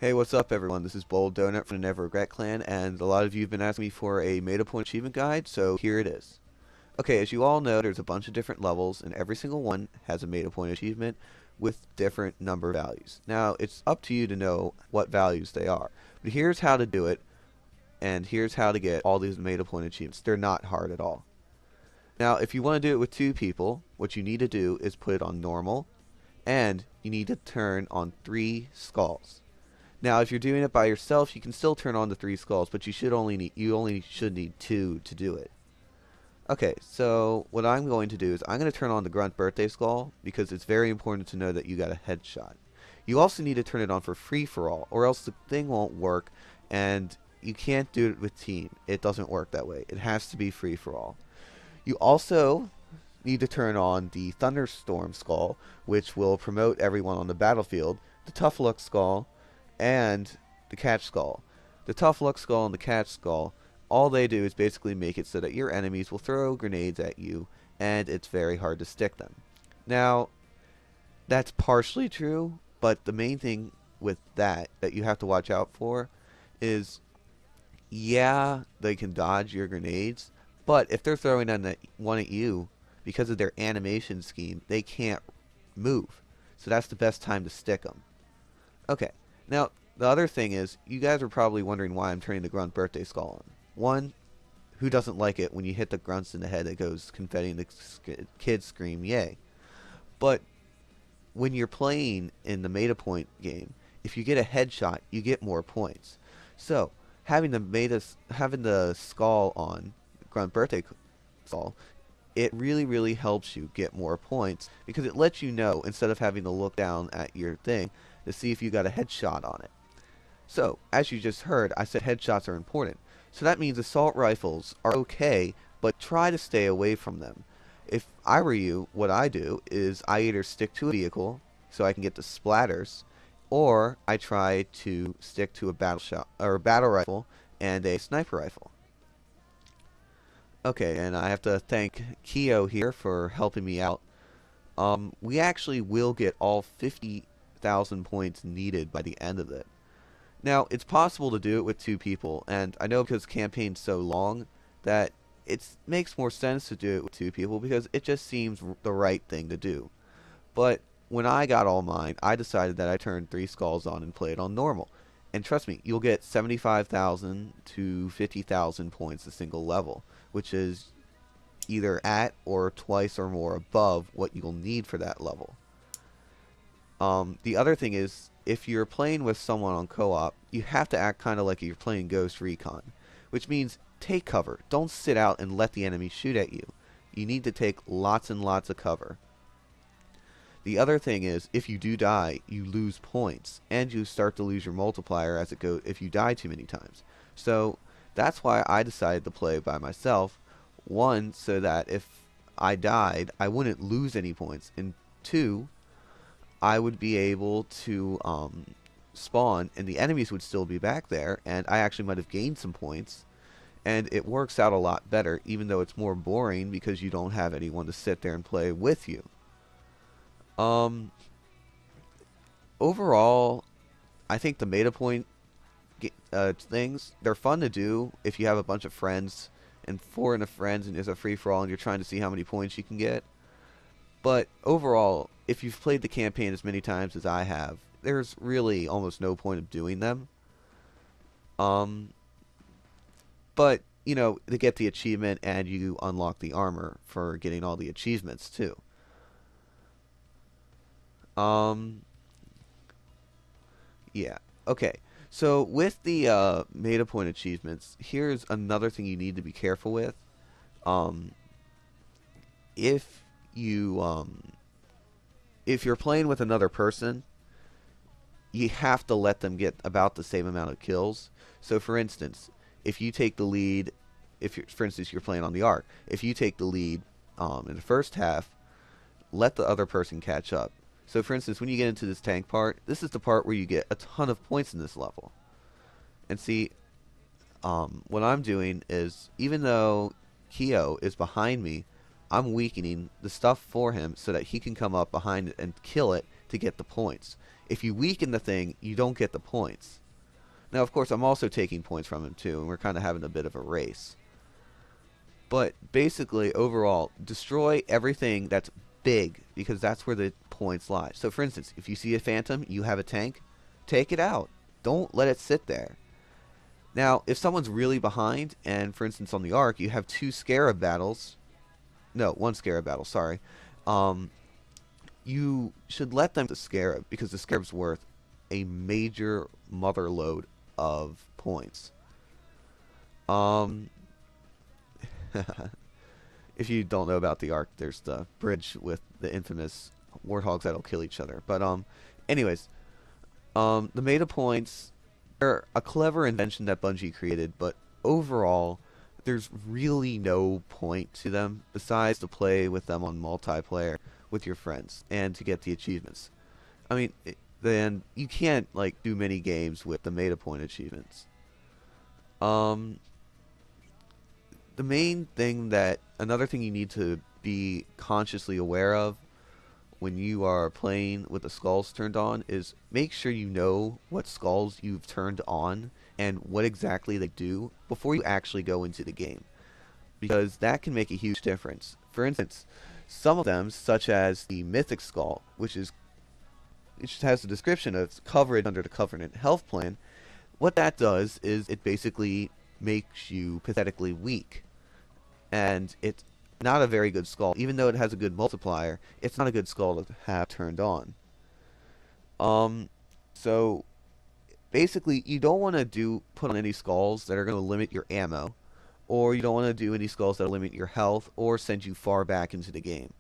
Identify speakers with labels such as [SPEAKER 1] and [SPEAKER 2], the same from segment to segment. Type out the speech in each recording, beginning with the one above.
[SPEAKER 1] Hey, what's up, everyone? This is Bold Donut from the Never Regret Clan, and a lot of you have been asking me for a Meta Point Achievement Guide, so here it is. Okay, as you all know, there's a bunch of different levels, and every single one has a Meta Point Achievement with different number values. Now, it's up to you to know what values they are, but here's how to do it, and here's how to get all these Meta Point Achievements. They're not hard at all. Now, if you want to do it with two people, what you need to do is put it on normal, and you need to turn on 3 skulls. Now, if you're doing it by yourself, you can still turn on the 3 skulls, but you only should need 2 to do it. Okay, so what I'm going to do is I'm going to turn on the Grunt Birthday Skull because it's very important to know that you got a headshot. You also need to turn it on for free for all, or else the thing won't work, and you can't do it with team. It doesn't work that way. It has to be free for all. You also need to turn on the Thunderstorm Skull, which will promote everyone on the battlefield, the Tough Luck Skull, and the Catch Skull. The Tough Luck Skull and the Catch Skull, all they do is basically make it so that your enemies will throw grenades at you, and it's very hard to stick them. Now, that's partially true, but the main thing with that you have to watch out for is, yeah, they can dodge your grenades, but if they're throwing one at you, because of their animation scheme, they can't move. So that's the best time to stick them. Okay. Now, the other thing is, you guys are probably wondering why I'm turning the Grunt Birthday Skull on. One, who doesn't like it when you hit the grunts in the head that goes confetti and the kids scream, yay. But when you're playing in the Meta Point game, if you get a headshot, you get more points. So, having the skull on, Grunt Birthday Skull, it really helps you get more points because it lets you know, instead of having to look down at your thing, to see if you got a headshot on it. So, as you just heard, I said headshots are important. So that means assault rifles are okay, but try to stay away from them. If I were you, what I do is I either stick to a vehicle so I can get the splatters, or I try to stick to a battle rifle and a sniper rifle. Okay, and I have to thank Keo here for helping me out. We actually will get all 50,000 points needed by the end of it. Now, it's possible to do it with 2 people, and I know because the campaign's so long that it makes more sense to do it with 2 people because it just seems the right thing to do. But when I got all mine, I decided that I turned 3 skulls on and played on normal. And trust me, you'll get 75,000 to 50,000 points a single level, which is either at or twice or more above what you'll need for that level. The other thing is, if you're playing with someone on co-op, you have to act kind of like you're playing Ghost Recon, which means take cover. Don't sit out and let the enemy shoot at you. You need to take lots and lots of cover. The other thing is, if you do die, you lose points, and you start to lose your multiplier as it goes if you die too many times. So that's why I decided to play by myself. One, so that if I died, I wouldn't lose any points, and 2, I would be able to spawn, and the enemies would still be back there, and I actually might have gained some points, and it works out a lot better, even though it's more boring because you don't have anyone to sit there and play with you. Overall, I think the Meta Point things, they're fun to do if you have a bunch of friends, and 4 enough friends, and there's a free-for-all, and you're trying to see how many points you can get. But overall, if you've played the campaign as many times as I have, there's really almost no point of doing them. But, you know, to get the achievement, and you unlock the armor for getting all the achievements, too. Yeah. Okay. So, with the Meta Point achievements, here's another thing you need to be careful with. If you're playing with another person, you have to let them get about the same amount of kills. So, for instance, if you take the lead, for instance, you're playing on the Ark, if you take the lead in the first half, let the other person catch up. So, for instance, when you get into this tank part, this is the part where you get a ton of points in this level. And see, what I'm doing is, even though Keo is behind me, I'm weakening the stuff for him so that he can come up behind it and kill it to get the points. If you weaken the thing, you don't get the points. Now, of course, I'm also taking points from him too, and we're kind of having a bit of a race. But basically, overall, destroy everything that's big, because that's where the points lie. So, for instance, if you see a phantom, you have a tank, take it out. Don't let it sit there. Now, if someone's really behind, and for instance on the Ark, you have 2 Scarab battles, no, 1 Scarab battle, sorry, you should let them the Scarab, because the Scarab's worth a major mother load of points. If you don't know about the Ark, there's the bridge with the infamous warthogs that'll kill each other. But anyways, the meta points are a clever invention that Bungie created, but overall, there's really no point to them besides to play with them on multiplayer with your friends and to get the achievements. I mean, then you can't like do many games with the meta point achievements. The main thing another thing you need to be consciously aware of when you are playing with the skulls turned on is make sure you know what skulls you've turned on and what exactly they do before you actually go into the game, because that can make a huge difference. For instance, some of them, such as the Mythic Skull, which has a description of coverage under the Covenant health plan, what that does is it basically makes you pathetically weak. And it's not a very good skull. Even though it has a good multiplier, it's not a good skull to have turned on. So basically, you don't want to put on any skulls that are going to limit your ammo, or you don't want to do any skulls that limit your health or send you far back into the game.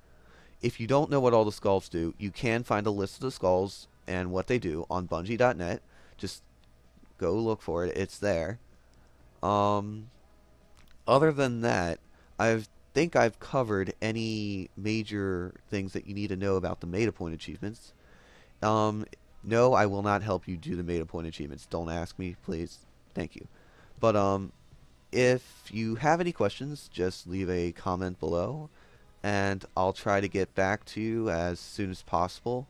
[SPEAKER 1] If you don't know what all the skulls do, you can find a list of the skulls and what they do on Bungie.net. Just go look for it. It's there. Other than that, I think I've covered any major things that you need to know about the meta point achievements. No, I will not help you do the meta point achievements. Don't ask me, please. Thank you. But if you have any questions, just leave a comment below, and I'll try to get back to you as soon as possible.